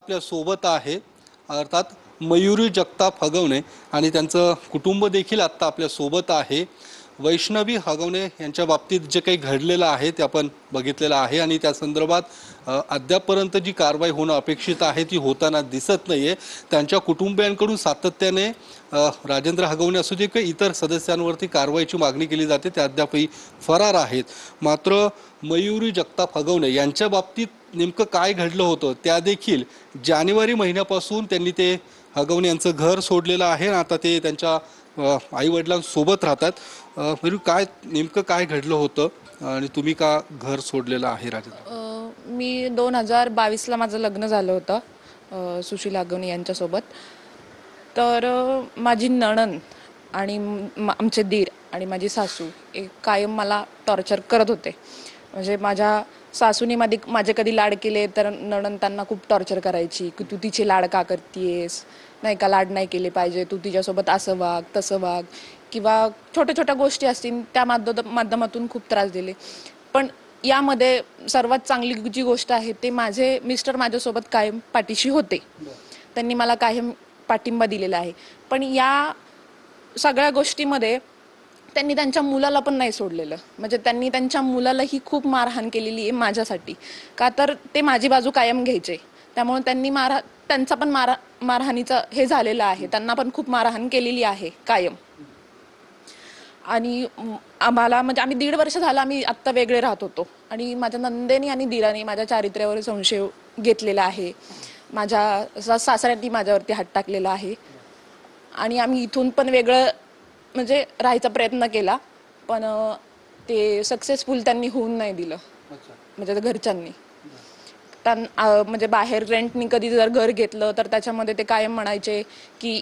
आपल्या सोबत आहे अर्थात मयुरी जगताप हगवणे आणि त्यांचं कुटुंब देखील आत्ता आपल्या सोबत आहे। वैष्णवी हगवणे यांच्या बाबतीत जे काही घडलेलं आहे ते आपण बघितलेलं आहे आणि त्या संदर्भात अद्यापपर्यंत जी कारवाई होणं अपेक्षित आहे ती होताना दिसत नाहीये। त्यांच्या कुटुंबियांकडून सातत्याने राजेंद्र हगवणे असू दे किंवा इतर सदस्यांवरती कारवाईची मागणी केली जाते, ते अद्यापही फरार आहेत। मात्र मयुरी जगताप हगवणे यांच्या बाबतीत नेमकं काय घडलं होतं त्या देखील जानेवारी महिन्यापासून त्यांनी ते हगवणे यांचं घर सोडलेलं आहे। आता ते त्यांच्या आई वडिलांसोबत राहतात। काय नेमकं काय घडलं होतं आणि तुम्ही का घर सोडलेलं आहे राजेंद्र? मी 2022ला माझं लग्न झालं होतं सुशील हगवणे यांच्यासोबत। तर माझी नणंद आणि आमचे दीर आणि माझी सासू एक कायम मला टॉर्चर करत होते। म्हणजे माझ्या सासूने माझे कधी लाड केले तर नणंद त्यांना खूप टॉर्चर करायची की तू तिचे लाड का करतेस, नाही का, लाड नाही केले पाहिजे, तू तिच्यासोबत असं वाग तसं वाग, किंवा छोट्या छोट्या गोष्टी असतील त्या माध्यमातून खूप त्रास दिले। पण यामध्ये सर्वात चांगली जी गोष्ट आहे ते माझे मिस्टर माझ्यासोबत कायम पाठीशी होते। त्यांनी मला कायम पाठिंबा दिलेला आहे। पण या सगळ्या गोष्टीमध्ये त्यांनी त्यांच्या मुलाला पण नाही सोडलेलं। म्हणजे त्यांनी त्यांच्या मुलालाही खूप मारहाण केलेली आहे माझ्यासाठी, का तर ते माझी बाजू कायम घ्यायचे। त्यामुळे त्यांचा पण मारहाणीचा हे झालेलं आहे, त्यांना पण खूप मारहाण केलेली आहे कायम। आणि आम्हाला म्हणजे आम्ही 1.5 वर्ष झालं आम्ही आत्ता वेगळे राहत होतो आणि माझ्या नंदेनी आणि दिराने माझ्या चारित्र्यावर संशय घेतलेला आहे। माझ्या सासऱ्यांनी माझ्यावरती हात टाकलेला आहे आणि आम्ही इथून पण वेगळं म्हणजे राहायचा प्रयत्न केला, पण ते सक्सेसफुल त्यांनी होऊन नाही दिलं। म्हणजे घरच्यांनी म्हणजे बाहेर रेंटनी कधी जर घर घेतलं तर त्याच्यामध्ये ते कायम म्हणायचे की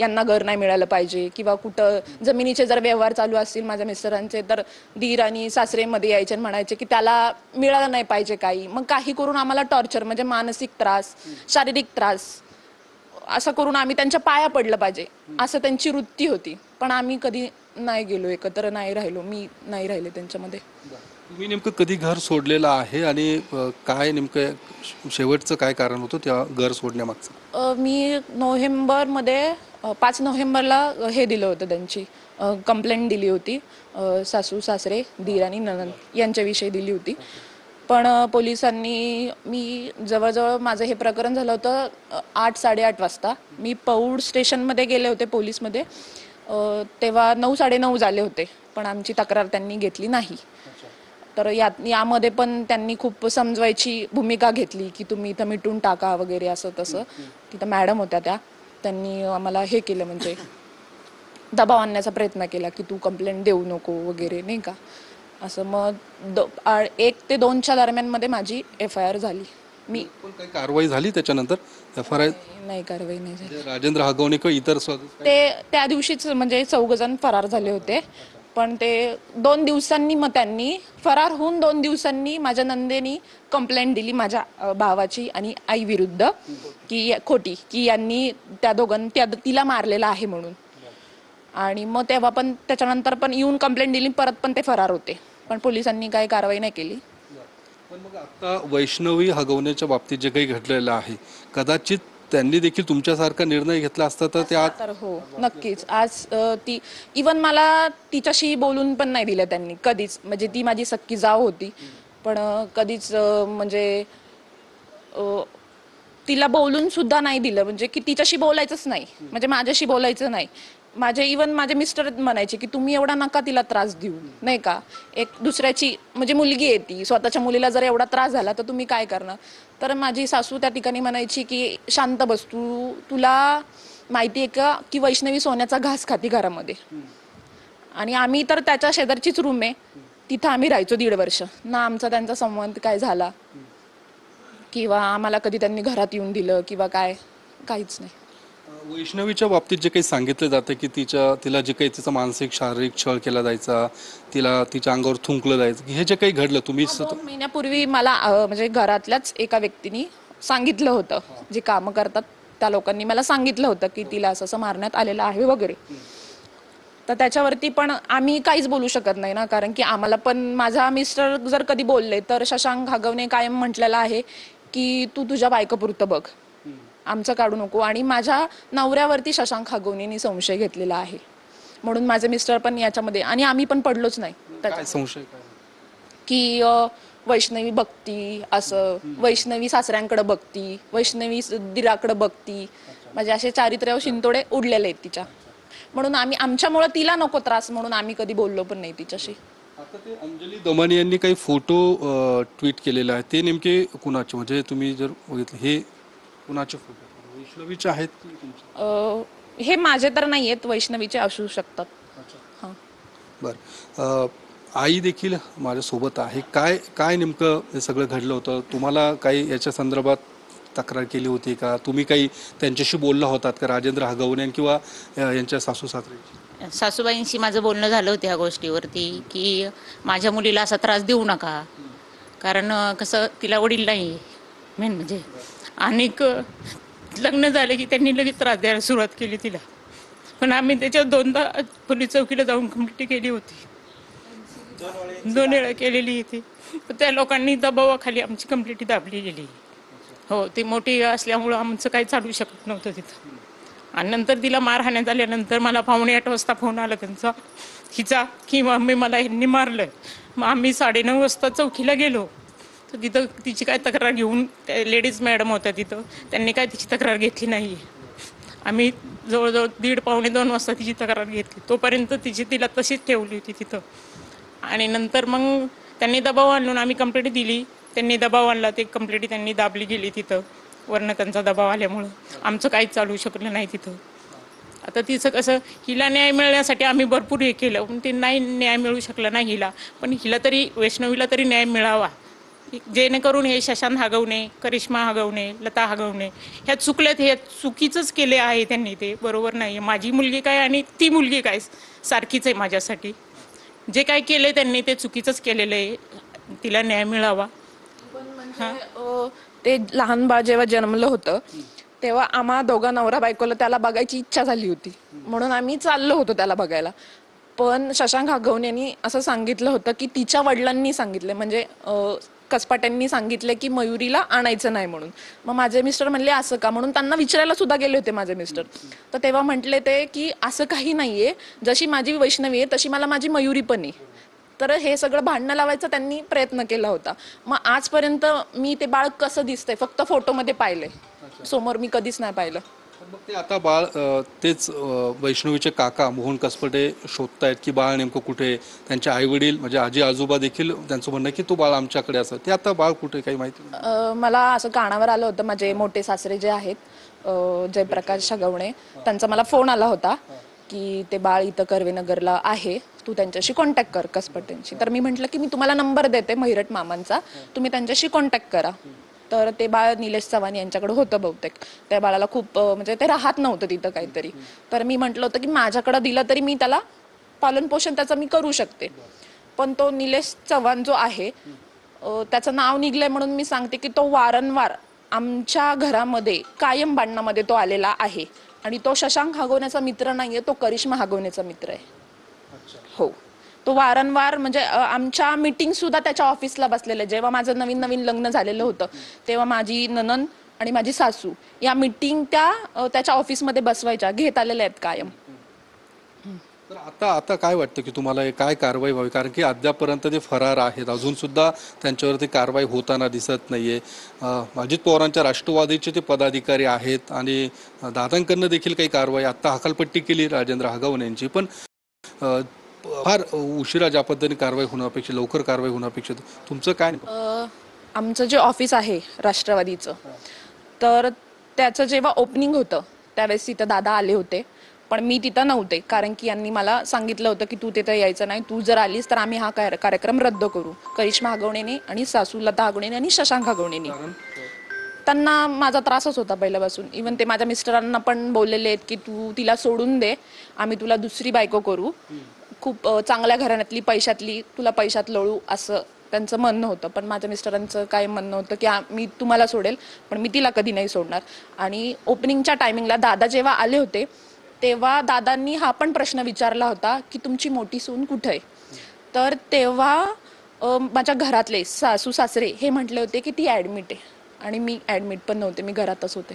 यांना घर नाही मिळालं पाहिजे, किंवा कुठं जमिनीचे जर व्यवहार चालू असतील माझ्या मिस्टरांचे तर दीर आणि सासरे मध्ये यायचे आणि म्हणायचे की त्याला मिळालं नाही पाहिजे काही। मग काही करून आम्हाला टॉर्चर म्हणजे मानसिक त्रास, शारीरिक त्रास असं करून आम्ही त्यांच्या पाया पडलं पाहिजे असं त्यांची वृत्ती होती। पण आम्ही कधी नाही गेलो, एकत्र नाही राहिलो, मी नाही राहिले त्यांच्यामध्ये। तुम्ही नेमकं कधी घर सोडलेलं आहे आणि काय नेमकं शेवटचं काय कारण होतं त्या घर सोडण्यामागचं? मी नोव्हेंबरमध्ये 5 नोव्हेंबरला हे दिलं होतं, त्यांची कंप्लेंट दिली होती। सासू सासरे दीर आणि नणंद यांच्याविषयी दिली होती। पण पोलिसांनी, मी जवळजवळ माझं हे प्रकरण झालं होतं 8-8:30 वाजता। मी पौड स्टेशनमध्ये गेले होते पोलीसमध्ये, तेव्हा 9-9:30 झाले होते, पण आमची तक्रार त्यांनी घेतली नाही। तर यामध्ये पण त्यांनी खूप समजवायची भूमिका घेतली की तुम्ही इथं मिटून टाका वगैरे असं तसं। तिथं मॅडम होत्या, त्यांनी आम्हाला हे केलं, म्हणजे दबाव आणण्याचा प्रयत्न केला की तू कंप्लेंट देऊ नको वगैरे, नाही का असं। मग 1 ते 2च्या दरम्यान मध्ये माझी FIR झाली। मी पण काही कारवाई झाली त्याच्यानंतर? FIR नाही, कारवाई नाही झाली। राजेंद्र हगवणे किंवा इतर ते त्या दिवशीच म्हणजे 4 जण फरार झाले होते। पण ते 2 दिवसांनी, मग त्यांनी फरार होऊन 2 दिवसांनी माझ्या नंदेनी कंप्लेंट दिली माझ्या भावाची आणि आई विरुद्ध की खोटी, की यांनी तिला मारलेलं आहे म्हणून। आणि मग तेव्हा पण त्याच्यानंतर पण येऊन कंप्लेंट दिली, परत पण ते फरार होते, पण पोलिसांनी काही कारवाई नाही केली। पण मग आता वैष्णवी हगवण्याच्या बाबतीत जे काही घडलेलं आहे, कदाचित त्यांनी देखील तुमच्यासारखा निर्णय घेतला असता तर त्या तर हो, नक्कीच। आज ती इवन मला तिच्याशी बोलून पण नाही दिलं त्यांनी कधीच। म्हणजे ती माझी सख्खी जाव होती, पण कधीच म्हणजे तिला बोलून सुद्धा नाही दिलं, म्हणजे की तिच्याशी बोलायचंच नाही, म्हणजे माझ्याशी बोलायचं नाही। माझे मिस्टर म्हणायचे की तुम्ही एवढा नका तिला त्रास देऊ, नाही का, एक दुसऱ्याची म्हणजे मुलगी आहे ती, स्वतःच्या मुलीला जर एवढा त्रास झाला तर तुम्ही काय करणार। तर माझी सासू त्या ठिकाणी म्हणायची की शांत बस तू, तुला माहिती आहे का की वैष्णवी सोन्याचा घास खाती घरामध्ये। आणि आम्ही तर त्याच्या शेजारचीच रूम आहे, तिथं आम्ही राहायचो 1.5 वर्ष ना, आमचा त्यांचा संवाद काय झाला किंवा आम्हाला कधी त्यांनी घरात येऊन दिलं किंवा काहीच नाही। वैष्णवीच्या बाबतीत जे काही सांगितलं जातं की तिला जे काही तिचा मानसिक शारीरिक छळ केला जायचा, तिच्या अंगावर थुंकलं जायचं, हे जे काही घडलं तुम्ही 2 महिन्यापूर्वी मला म्हणजे घरातल्याच एका व्यक्तीने सांगितलं होतं, जे कामं करतात त्या लोकांनी मला सांगितलं होतं की तिला असं मारण्यात आलेलं आहे वगैरे। तर त्याच्यावरती पण आम्ही काहीच बोलू शकत नाही ना, कारण की आम्हाला पण, माझा मिस्टर जर कधी बोलले तर शशांक हगवणे कायम म्हटलेला आहे की तू तुझ्या बायकोपुरतं बघ, आमचं काढू नको. आणि माझ्या नवऱ्यावरती शशांक हगवणेंनी संशय घेतलेला आहे, म्हणून माझे मिस्टर पण याच्यामध्ये, आणि आम्ही पण पडलोच नाही काय संशय काय? की वैष्णवी बघती, असं वैष्णवी सासऱ्यांकडे बघती, वैष्णवी दिराकडे बघती, म्हणजे असे चारित्र्यावर शिंतोडे उडलेले आहेत तिच्या. म्हणून आम्ही, आमच्यामुळे तिला नको त्रास म्हणून आम्ही कधी बोललो पण नाही तिच्याशी. आता ते अंजली दमानी यांनी काही फोटो ट्विट केलेले आहेत, ते नेमके कुणाचे, म्हणजे तुम्ही जर बघितले हे कुणाचे फोटो, वैष्णवीचे आहेत की तुमचे? हे माझे तर नाही आहेत, वैष्णवीचे असू शकतात. हां. बरं, आई देखील माझ्यासोबत आहे. काय काय नेमकं हे सगळं घडलं होतं? तुम्हाला काही याच्या संदर्भात तक्रार केली होती का? तुम्ही काही त्यांच्याशी बोलला होतात का, राजेंद्र हगवणे किंवा यांच्या सासू सासऱ्यांशी? सासूबाईंशी माझं बोलणं झालं होतं ह्या गोष्टीवरती, की माझ्या मुलीला असा त्रास देऊ नका, कारण कसं तिला वडील नाही मेन म्हणजे, आणि लग्न झालं की त्यांनी लगेच त्रास द्यायला सुरुवात केली तिला. पण आम्ही त्याच्यात 2दा पोलीस चौकीला जाऊन कंप्लेंट केली होती, 2 वेळा केलेली होती. पण त्या लोकांनी दबावाखाली आमची कंप्लेंट दाबली गेली. हो, ती मोठी असल्यामुळं आमचं काही चालू शकत नव्हतं तिथं. आणि नंतर तिला मारहाण्यात आल्यानंतर मला 7:45 वाजता फोन आला त्यांचा, हिचा, की मम्मी मला ह्यांनी मारलं. मग आम्ही 9:30 वाजता चौकीला गेलो, तर तिथं तिची काय तक्रार घेऊन, त्या लेडीज मॅडम होत्या तिथं, त्यांनी काय तिची तक्रार घेतली नाही. आम्ही जवळजवळ 1:30-2 वाजता तिची तक्रार घेतली, तोपर्यंत तिला तशीच ठेवली होती तिथं. आणि नंतर मग त्यांनी दबाव आणून आम्ही कंप्लेंट दिली, त्यांनी दबाव आणला, ते कंप्लेंट त्यांनी दाबली गेली तिथं. वरनं त्यांचा दबाव आल्यामुळं आमचं काहीच चालू शकलं नाही तिथं. आता तिचं कसं, हिला न्याय मिळण्यासाठी आम्ही भरपूर हे केलं, पण ते नाही, न्याय मिळू शकला नाही हिला. पण हिला तरी, वैष्णवीला तरी न्याय मिळावा, जेणेकरून हे शशांक हगवणे, करिश्मा हगवणे, लता हगवणे ह्या चुकल्यात, हे चुकीचंच केले आहे त्यांनी, ते बरोबर नाही. माझी मुलगी काय आणि ती मुलगी काय सारखीच आहे माझ्यासाठी. जे काय केले त्यांनी ते चुकीचंच केलेलं आहे, तिला न्याय मिळावा. ते लहान बाळ जेव्हा जन्मलं होतं तेव्हा आम्हा दोघा नवरा बायकोला त्याला बघायची इच्छा झाली होती, म्हणून आम्ही चाललो होतो त्याला बघायला. पण शशांक हगवणेंनी असं सांगितलं होतं की तिच्या वडिलांनी सांगितले, म्हणजे कसपाट्यांनी सांगितले की मयुरीला आणायचं नाही म्हणून. मग माझे मिस्टर म्हणले असं का, म्हणून त्यांना विचारायला सुद्धा गेले होते माझे मिस्टर. तर तेव्हा म्हटले ते की असं काही नाहीये, जशी माझी वैष्णवी आहे तशी मला माझी मयुरी पण आहे. तर हे सगळं भांडणं लावायचा त्यांनी प्रयत्न केला होता. मग आजपर्यंत मी ते बाळ कसं दिसतंय फक्त फोटोमध्ये पाहिलंय, समोर मी कधीच नाही पाहिलं. मग ते आता बाळ, तेच वैष्णवीचे काका मोहन कसपटे शोधतायत की बाळ नेमकं कुठे. त्यांचे आई वडील म्हणजे आजी आजोबा देखील त्यांचं म्हणणं की तो बाळ आमच्याकडे असं, ते आता बाळ कुठे काही माहिती नाही. मला असं कानावर आलं होतं, माझे मोठे सासरे जे आहेत जयप्रकाश हगवणे, त्यांचा मला फोन आला होता की ते बाळ इथं कर्वेनगरला आहे, तू त्यांच्याशी कॉन्टॅक्ट कर कसपटेंशी. तर मी म्हटलं की मी तुम्हाला नंबर देते महिरट मामांचा, तुम्ही त्यांच्याशी कॉन्टॅक्ट करा. तर ते बाळ निलेश चव्हाण यांच्याकडे होतं बहुतेक. त्या बाळाला खूप म्हणजे ते राहत नव्हतं तिथं काहीतरी. तर मी म्हटलं होतं की माझ्याकडे दिलं तरी मी त्याला पालन पोषण त्याचं मी करू शकते. पण तो निलेश चव्हाण जो आहे त्याचं नाव निघलंय म्हणून मी सांगते की तो वारंवार आमच्या घरामध्ये कायम भांडणामध्ये तो आलेला आहे. आणि तो शशांक हगवण्याचा मित्र नाहीये, तो करिश्मा हगवण्याचा मित्र आहे. हो, तो वारंवार म्हणजे आमच्या मीटिंग सुद्धा त्याच्या ऑफिसला बसलेलं आहे. जेव्हा माझं नवीन नवीन लग्न झालेलं होतं तेव्हा माझी नणंद आणि माझी सासू या मीटिंग त्याच्या ऑफिसमध्ये बसवायच्या, घेत आलेल्या आहेत कायम. तर आता काय वाटतं की तुम्हाला काय कारवाई व्हावी, कारण की अद्यापर्यंत ते फरार आहेत, अजून सुद्धा त्यांच्यावरती कारवाई होताना दिसत नाहीये. अजित पवारांच्या राष्ट्रवादीचे ते पदाधिकारी आहेत आणि दादांकडनं देखील काही कारवाई आता हकालपट्टी केली राजेंद्र हगवणे यांची, पण फार उशिरा ज्या पद्धतीने कारवाई होणं अपेक्षित, लवकर कारवाई होणं अपेक्षित. तुमचं काय? आमचं जे ऑफिस आहे राष्ट्रवादीचं, तर त्याचं जेव्हा ओपनिंग होतं त्यावेळेस तिथं दादा आले होते, पण मी तिथं नव्हते, कारण की यांनी मला सांगितलं होतं की तू तिथं यायचं नाही, तू जर आलीस तर आम्ही हा कार्यक्रम रद्द करू. करिश्मा हगवणेने आणि सासू लता हगवणेने आणि शशांक हगवणेने. त्यांना माझा त्रासच होता पहिल्यापासून. इव्हन ते माझ्या मिस्टरांना पण बोललेले आहेत की तू तिला सोडून दे, आम्ही तुला दुसरी बायको करू, खूप चांगल्या घराण्यातली, पैशातली, तुला पैशात लोळू, असं त्यांचं म्हणणं होतं. पण माझ्या मिस्टरांचं काय म्हणणं होतं की मी तुम्हाला सोडेल पण मी तिला कधी नाही सोडणार. आणि ओपनिंगच्या टायमिंगला दादा जेव्हा आले होते तेव्हा दादांनी हा पण प्रश्न विचारला होता की तुमची मोठी सून कुठे आहे. तर तेव्हा माझ्या घरातले सासू सासरे हे म्हटले होते की ती ॲडमिट आहे आणि मी ॲडमिट पण नव्हते, मी घरातच होते.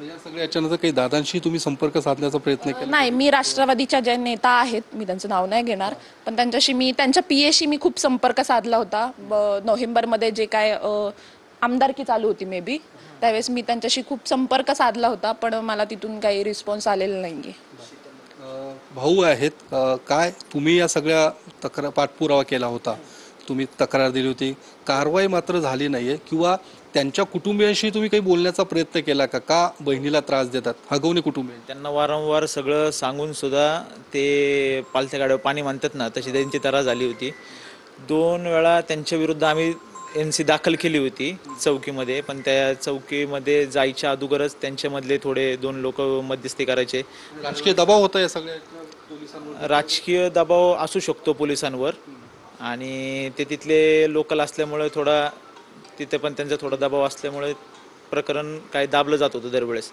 या सगळ्या याच्यानंतर काही दादांशी तुम्ही संपर्क साधण्याचा प्रयत्न केला? नाही, मी राष्ट्रवादीच्या जे नेता आहेत, मी त्यांचं नाव नाही घेणार, पण त्यांच्याशी मी त्यांच्या पीएशी मी खूप संपर्क साधला होता. नोव्हेंबरमध्ये जे काय आमदारकी चालू होती मे बी, त्यावेळेस मी त्यांच्याशी खूप संपर्क साधला होता, पण मला तिथून काही रिस्पॉन्स आलेला नाहीये. भाऊ आहेत, काय तुम्ही या सगळ्या पाठपुरावा केला होता, तुम्ही तक्रार दिली होती, कारवाई मात्र झाली नाहीये, किंवा त्यांच्या कुटुंबियांशी तुम्ही काही बोलण्याचा प्रयत्न केला का? का बहिणीला त्रास देतात हगवणे कुटुंबीय? त्यांना वारंवार सगळं सांगून सुद्धा ते पालथ्या गाड्यावर पाणी म्हणतात ना, तशी त्यांची तरा झाली होती. 2 वेळा त्यांच्या विरुद्ध आम्ही NC दाखल केली होती चौकीमध्ये, पण त्या चौकीमध्ये जायच्या अगोदरच त्यांच्यामधले थोडे 2 लोक मध्यस्थी करायचे. राजकीय दबाव होता या सगळ्या पोलिसांवर? राजकीय दबाव असू शकतो पोलिसांवर, आणि ते तिथले लोकल असल्यामुळे थोडा तिथे पण त्यांचा थोडा दबाव असल्यामुळे प्रकरण काय दाबलं जात होतं दरवेळेस.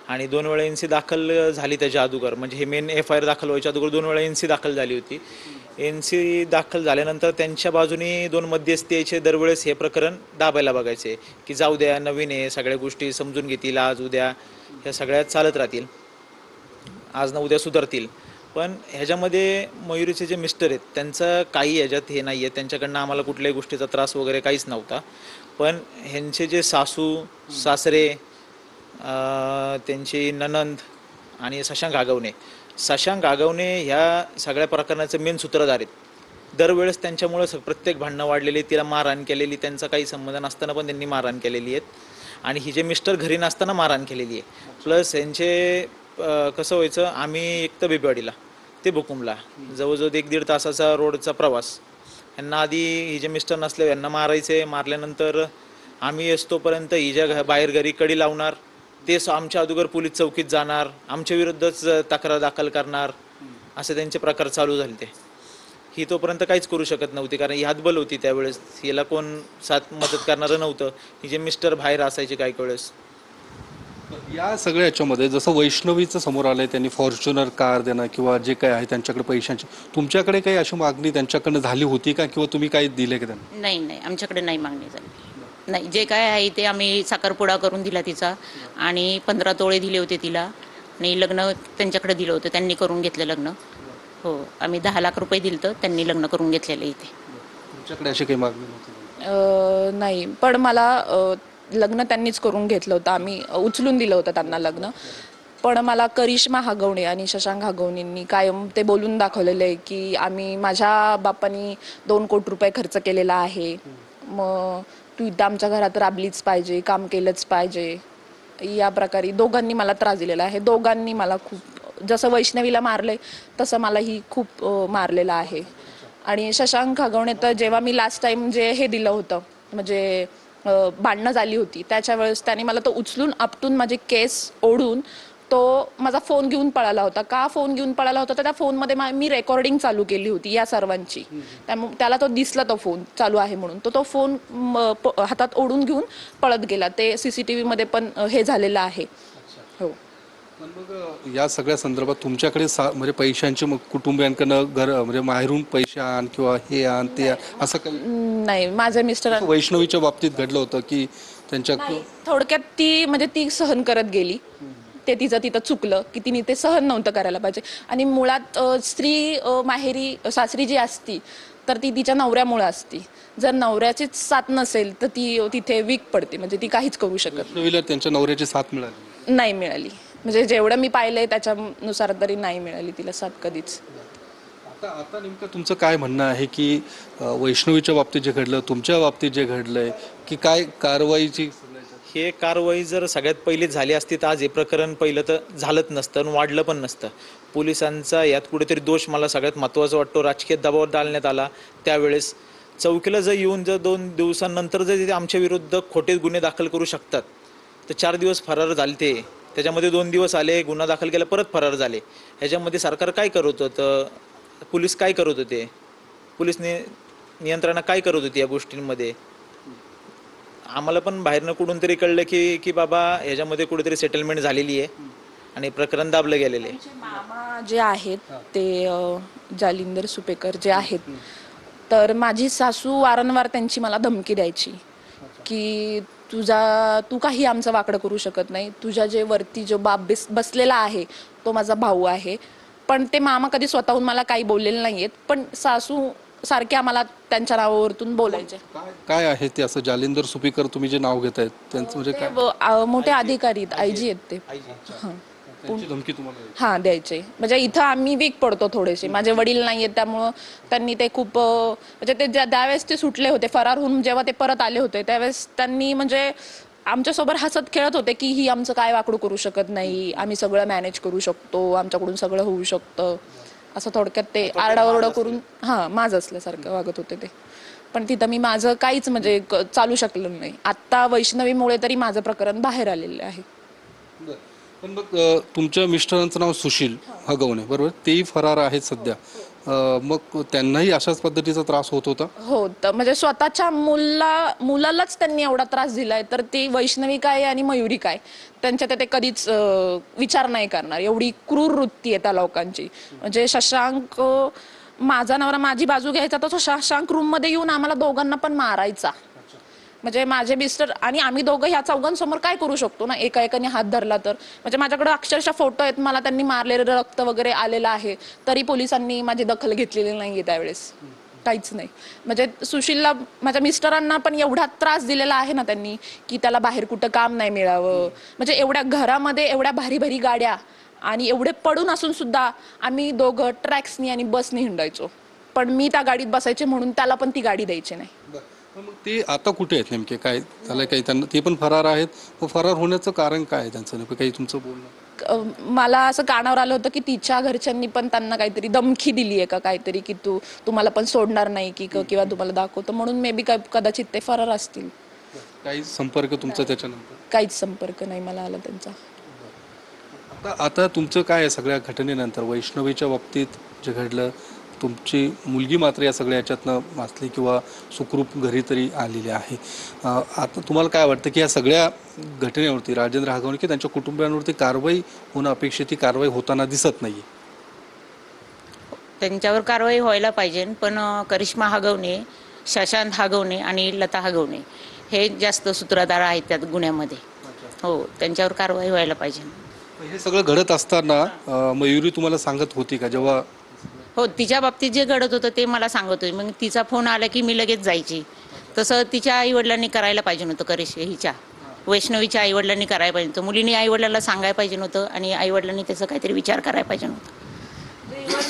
आणि 2 वेळा NC दाखल झाली त्याच्या अगोदर, म्हणजे हे मेन FIR दाखल व्हायच्या अगोदर 2 वेळा NC दाखल झाली होती. NC दाखल झाल्यानंतर त्यांच्या बाजूनी 2 मध्यस्थी यायचे, दरवेळेस हे प्रकरण दाबायला बघायचे की जाऊ द्या, नवीन आहे, सगळ्या गोष्टी समजून घेतील, आज उद्या ह्या सगळ्या चालत राहतील, आज ना उद्या सुधारतील. पण ह्याच्यामध्ये मयुरीचे जे मिस्टर आहेत त्यांचं काही ह्याच्यात हे नाही आहे, त्यांच्याकडनं आम्हाला कुठल्याही गोष्टीचा त्रास वगैरे काहीच नव्हता. पण ह्यांचे जे सासू सासरे, त्यांची ननंद आणि शशांक आगवणे ह्या सगळ्या प्रकरणाचे मेन सूत्रधार आहेत. दरवेळेस त्यांच्यामुळे प्रत्येक भांडणं वाढलेली, तिला मारहाण केलेली, त्यांचा काही संबंध नसताना पण त्यांनी मारहाण केलेली आहेत. आणि ही जे मिस्टर घरी नसताना मारहाण केलेली आहे. प्लस यांचे कसं व्हायचं, आम्ही एक तर बेबीवाडीला ते बुकुमला जवळजवळ 1-1.5 तासाचा रोडचा प्रवास. यांना आधी ही जे मिस्टर नसले यांना मारायचे, मारल्यानंतर आम्ही असतोपर्यंत हिच्या बाहेर घरी कडी लावणार, ते आमच्या अगोदर पोलीस चौकीत जाणार, आमच्या विरुद्धच तक्रार दाखल करणार, असे त्यांचे प्रकार चालू झाले. ते ही तोपर्यंत काहीच करू शकत नव्हती, कारण ही हातबल होती त्यावेळेस, हिला कोण साथ मदत करणारं नव्हतं. हिचे मिस्टर बाहेर असायचे काही वेळेस. या सगळ्या याच्यामध्ये जसं वैष्णवीचं समोर आलंय, त्यांनी फॉर्च्युनर कार देणं किंवा जे काय आहे त्यांच्याकडे पैशांची, तुमच्याकडे काही अशी मागणी त्यांच्याकडनं झाली होती का, किंवा तुम्ही काही दिले का त्यांना? नाही, आमच्याकडे नाही मागणी झाली. नाही, जे काय आहे ते आम्ही साखरपुडा करून दिला तिचा, आणि 15 तोळे दिले होते तिला, आणि लग्न त्यांच्याकडे दिलं होतं, त्यांनी करून घेतलं लग्न. हो, आम्ही 10 लाख रुपये दिलं तर त्यांनी लग्न करून घेतलेलं इथे. तुमच्याकडे अशी काही मागणी नव्हती? नाही, पण मला लग्न त्यांनीच करून घेतलं होतं, आम्ही उचलून दिलं होतं त्यांना लग्न. पण मला करिश्मा हगवणे आणि शशांक हगवणेंनी कायम ते बोलून दाखवलेलं आहे की माझ्या बापांनी 2 कोटी रुपये खर्च केलेला आहे, मग तू इथं आमच्या घरात राबलीच पाहिजे, काम केलंच पाहिजे, या प्रकारे दोघांनी मला त्रास दिलेला आहे. दोघांनी मला खूप, जसं वैष्णवीला मारलंय तसं मलाही खूप मारलेलं आहे. आणि शशांक हगवणे तर जेव्हा मी लास्ट टाइम जे हे दिलं होतं, म्हणजे भांडणं झाली होती, त्याच्या वेळेस त्याने मला तो उचलून आपटून माझे केस ओढून तो माझा फोन घेऊन पळाला होता. का फोन घेऊन पळाला होता, तर त्या फोनमध्ये मी रेकॉर्डिंग चालू केली होती या सर्वांची, त्यामुळे त्याला तो दिसला तो फोन चालू आहे म्हणून, तो फोन हातात ओढून घेऊन पळत गेला. ते CCTV मध्ये पण हे झालेलं आहे. हो. पण मग या सगळ्या संदर्भात तुमच्याकडे म्हणजे पैशांचे मग कुटुंबियांकडनं म्हणजे माहेरून पैसे आण किंवा हे आण ते आण असं काही नाही, माझ्या मिस्टर वैष्णवीच्या बाबतीत घडलं होतं की त्यांच्या थोडक्यात ती सहन करत गेली. ते तिथं चुकलं की तिने ते सहन नव्हतं करायला पाहिजे. आणि मुळात स्त्री माहेरी सासरी जी असती तर ती तिच्या नवऱ्यामुळे असती. जर नवऱ्याचीच साथ नसेल तर ती तिथे वीक पडते, म्हणजे ती काहीच करू शकत वैष्णवीला त्यांच्या नवऱ्याची साथ मिळाली नाही. मिळाली म्हणजे जेवढं मी पाहिलंय त्याच्यानुसार तरी नाही मिळाली तिला साथ कधीच. आता नेमकं तुमचं काय म्हणणं आहे की वैष्णवीच्या बाबतीत जे घडलं, तुमच्या बाबतीत जे घडलंय, की काय कारवाईची? हे कारवाई जर सगळ्यात पहिली झाली असती तर आज हे प्रकरण पहिलं तर झालंच नसतं आणि वाढलं पण नसतं. पोलिसांचा यात कुठेतरी दोष मला सगळ्यात महत्त्वाचा वाटतो. राजकीय दबाव डालण्यात आला त्यावेळेस. चौकीला जर येऊन 2 दिवसांनंतर जर ते आमच्या विरुद्ध खोटे गुन्हे दाखल करू शकतात, तर 4 दिवस फरार झाले, ते त्याच्यामध्ये 2 दिवस आले, गुन्हा दाखल केला, परत फरार झाले. ह्याच्यामध्ये सरकार काय करत होतं, पोलीस काय करत होते, पोलीस नियंत्रणा काय करत होती या गोष्टींमध्ये? आम्हाला पण बाहेरनं कुठून तरी कळलं की बाबा ह्याच्यामध्ये कुठेतरी सेटलमेंट झालेली आहे आणि प्रकरण दाबलं गेलेलं आहे. मामा जे आहेत ते जालिंदर सुपेकर जे आहेत, तर माझी सासू वारंवार त्यांची मला धमकी द्यायची की तू काही आमचं वाकडं करू शकत नाही. तुझ्या जे वरती जो बाप बसलेला आहे तो माझा भाऊ आहे. पण ते मामा कधी स्वतःहून मला काही बोललेले नाहीयेत, पण सासू सारखे आम्हाला त्यांच्या नावावरतून बोलायचे. काय आहे ते असं जालिंदर सुपीकर तुम्ही जे नाव घेतायत त्यांचं म्हणजे काय मोठे अधिकारी आहेत, आयजी आहेत ते. हां त्यांची धमकी तुम्हाला आहे? हां द्यायचे. म्हणजे इथं आम्ही वीक पडतो थोडेसे. माझे वडील नाही आहेत त्यामुळं त्यांनी ते खूप म्हणजे ते त्यावेळेस ते सुटले होते फरार होऊन, जेव्हा ते परत आले होते त्यावेळेस त्यांनी म्हणजे आमच्यासोबत हसत खेळत होते की ही आमचं काय वाकडं करू शकत नाही, आम्ही सगळं मॅनेज करू शकतो, आमच्याकडून सगळं होऊ शकतं, असं थोडक्यात ते आरडाओरडा करून माझं असल्यासारखं वागत होते ते. पण तिथं मी माझं काहीच म्हणजे चालू शकलं नाही. आत्ता वैष्णवीमुळे तरी माझं प्रकरण बाहेर आलेलं आहे. बरं. पण मग तुमच्या मिस्टरांचं नाव सुशील हगवणे बरोबर, तेही फरार आहेत सध्या. मग त्यांनाही अशाच पद्धतीचा त्रास होत होता? हो, तर म्हणजे स्वतःच्या मुलालाच त्यांनी एवढा त्रास दिलाय, तर ती वैष्णवी काय आणि मयुरी काय, त्यांच्या ते कधीच विचार नाही करणार. एवढी क्रूर वृत्ती आहे त्या लोकांची. म्हणजे शशांक माझा नवरा माझी बाजू घ्यायचा, तर तो शशांक रूम मध्ये येऊन आम्हाला दोघांना पण मारायचा. म्हणजे माझे मिस्टर आणि आम्ही दोघं ह्या चौघांसमोर काय करू शकतो ना, एका एकाने हात धरला तर. म्हणजे माझ्याकडे अक्षरशः फोटो आहेत, मला त्यांनी मारलेलं रक्त वगैरे आलेलं आहे, तरी पोलिसांनी माझी दखल घेतलेली नाहीये त्यावेळेस, काहीच नाही. म्हणजे सुशीलला माझ्या मिस्टरांना पण एवढा त्रास दिलेला आहे ना त्यांनी, की त्याला बाहेर कुठं काम नाही मिळावं. म्हणजे एवढ्या घरामध्ये एवढ्या भारी भारी गाड्या आणि एवढे पडून असून सुद्धा आम्ही दोघं ट्रॅक्सनी आणि बसनी हिंडायचो, पण मी त्या गाडीत बसायचे म्हणून त्याला पण ती गाडी द्यायची नाही. मग ते आता कुठे आहेत नेमके, काय झालं काही त्यांना, ते पण फरार आहेत? मग फरार होण्याचं कारण काय आहे त्यांचं नेमकं, काही तुमचं बोलणं? मला असं कानावर आलं होतं की तिच्या घरच्यांनी पण त्यांना काहीतरी धमकी दिली आहे का काहीतरी, की तुम्हाला पण सोडणार नाही की किंवा तुम्हाला दाखवतो म्हणून, मे बी कदाचित ते फरार असतील. काही संपर्क तुमचा त्याच्यानंतर? काहीच संपर्क नाही मला आला त्यांचा. आता तुमचं काय आहे सगळ्या घटनेनंतर, वैष्णवीच्या बाबतीत जे घडलं, तुमची मुलगी मात्र या सगळ्या याच्यातनं वाचली किंवा सुखरूप घरी तरी आलेली आहे. आता तुम्हाला काय वाटतं की या सगळ्या घटनेवरती राजेंद्र हगवणे की त्यांच्या कुटुंबियांवरती कारवाई होणं अपेक्षित, ती कारवाई होताना दिसत नाहीये? त्यांच्यावर कारवाई व्हायला पाहिजे, पण करिश्मा हगवणे, शशांत हगवणे आणि लता हगवणे हे जास्त सूत्रधार आहेत त्या गुन्ह्यामध्ये. हो, त्यांच्यावर कारवाई व्हायला पाहिजे. हे सगळं घडत असताना मयुरी तुम्हाला सांगत होती का जेव्हा? हो, तिच्या बाबतीत जे घडत होतं ते मला सांगत होते. मग तिचा फोन आला की मी लगेच जायची. तसं तिच्या आईवडिलांनी करायला पाहिजे नव्हतं, हिच्या वैष्णवीच्या आईवडिलांनी करायला पाहिजे नव्हतं. मुलीने आईवडिलांना सांगायला पाहिजे नव्हतं आणि आईवडिलांनी त्याचा काहीतरी विचार करायला पाहिजे नव्हता.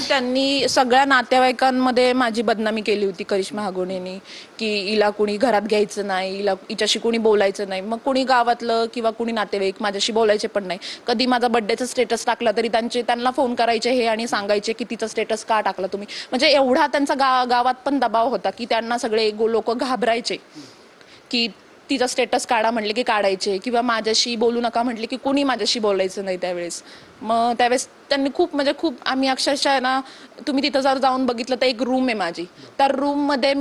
त्यांनी सगळ्या नातेवाईकांमध्ये माझी बदनामी केली होती करिश्मा हगवणेंनी, की हिला कुणी घरात घ्यायचं नाही, हिच्याशी कुणी बोलायचं नाही. मग कुणी गावातलं किंवा कुणी नातेवाईक माझ्याशी बोलायचे पण नाही. कधी माझा बर्थडेचा स्टेटस टाकला तरी त्यांना फोन करायचे हे आणि सांगायचे की तिचा स्टेटस का टाकला तुम्ही. म्हणजे एवढा त्यांचा गावात पण दबाव होता की त्यांना सगळे लोक घाबरायचे की तिचा स्टेटस काढा म्हटले की काढायचे, किंवा माझ्याशी बोलू नका म्हटले की कुणी माझ्याशी बोलायचं नाही त्यावेळेस. मग त्यावेळेस त्यांनी खूप आम्ही अक्षरशः ना, तुम्ही तिथं जर जाऊन बघितलं तर एक रूम आहे माझी, त्या रूममध्ये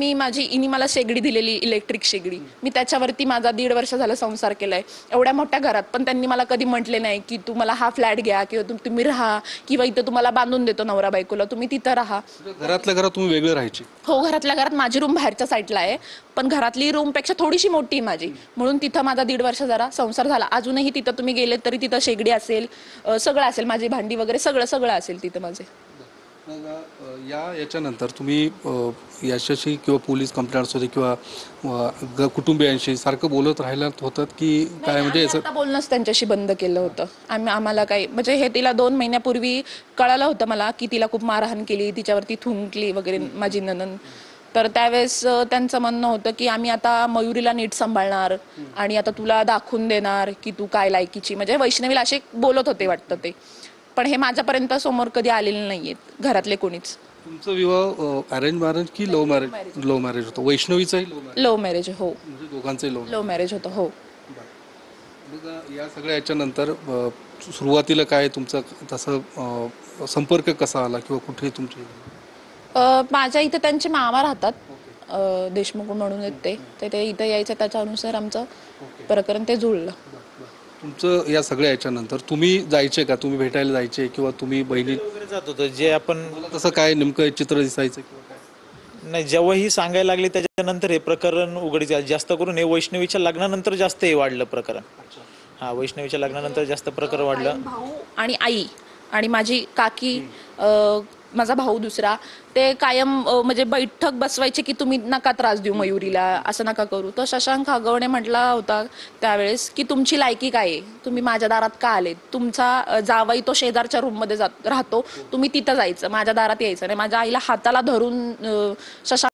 इनी मला शेगडी दिलेली, इलेक्ट्रिक शेगडी, मी त्याच्यावरती माझा 1.5 वर्ष झाला संसार केलाय एवढ्या मोठ्या घरात. पण त्यांनी मला कधी म्हटले नाही की तुम्हाला हा फ्लॅट घ्या किंवा तुम्ही राहा किंवा इथं तुम्हाला बांधून देतो नवरा बायकोला, तुम्ही तिथं राहा. घरातल्या घरात तुम्ही वेगळे राहायचे? हो, घरातल्या घरात. माझी रूम बाहेरच्या साईडला आहे, पण घरातली रूम पेक्षा थोडीशी मोठी आहे माझी, म्हणून तिथं माझा 1.5 वर्ष जरा संसार झाला. अजूनही तिथं तुम्ही गेले तरी तिथं शेगडी असेल, सगळं असेल, माझी भांडी वगैरे सगळं असेल तिथं माझे. याच्यानंतर तुम्ही याच्याशी किंवा पोलीस कंप्लेंट्स होते किंवा कुटुंबियांशी सारखं बोलत राहिलात होतात की काय? म्हणजे आता बोलणंच त्यांच्याशी बंद केलं होतं आम्हाला. काही म्हणजे हे तिला 2 महिन्यापूर्वी कळालं होतं मला की तिला खूप मारहाण केली, तिच्यावरती थुंकली वगैरे माझी नणंद. तर त्यावेळेस त्यांचं म्हणणं होतं की आम्ही आता मयुरीला नीट सांभाळणार आणि आता तुला दाखवून देणार की तू काय लायकीची. म्हणजे वैष्णवीला असे बोलत होते वाटतं ते, पण हे माझ्यापर्यंत समोर कधी आलेले नाहीयेत घरातले कोणीच. तुमचा विवाह अरेंज मॅरेज की लव्ह मॅरेज? लव्ह मॅरेज होतं. वैष्णवीचाही लव्ह मॅरेज? हो, म्हणजे दोघांचंही लव्ह मॅरेज होतं. हो. मग या सगळ्या याच्यानंतर सुरुवातीला काय तुमचा तसं संपर्क कसा आला किंवा कुठे तुमची? माझ्या इथे त्यांचे मामा राहतात, देशमुख म्हणून आहेत ते इथं यायचं, त्याच्या अनुसार आमचं प्रकरण ते जुळलं. तुमचं या सगळ्या याच्यानंतर तुम्ही जायचे का, तुम्ही भेटायला जायचे किंवा तुम्ही बहिणी वगैरे जात होतो जे आपण तसं काय नेमकं चित्र दिसायचं किंवा काय? नाही, जेव्हा ही सांगायला लागली त्याच्या त्यानंतर हे प्रकरण उघडीस आलं. जास्त करून हे वैष्णवीच्या लग्नानंतर जास्त हे वाढलं प्रकरण. हा, वैष्णवीच्या लग्नानंतर जास्त प्रकरण वाढलं. भाऊ आणि आई आणि माझी काकी, माझा भाऊ दुसरा, ते कायम म्हणजे बैठक बसवायचे की तुम्ही नका त्रास देऊ मयुरीला, असं नका करू. तर शशांक हगवणे म्हटला होता त्यावेळेस की तुमची लायकी काय आहे, तुम्ही माझ्या दारात का आले, तुमचा जावई तो शेजारच्या रूममध्ये राहतो, तुम्ही तिथं जायचं, माझ्या दारात यायचं नाही. माझ्या आईला हाताला धरून शशांक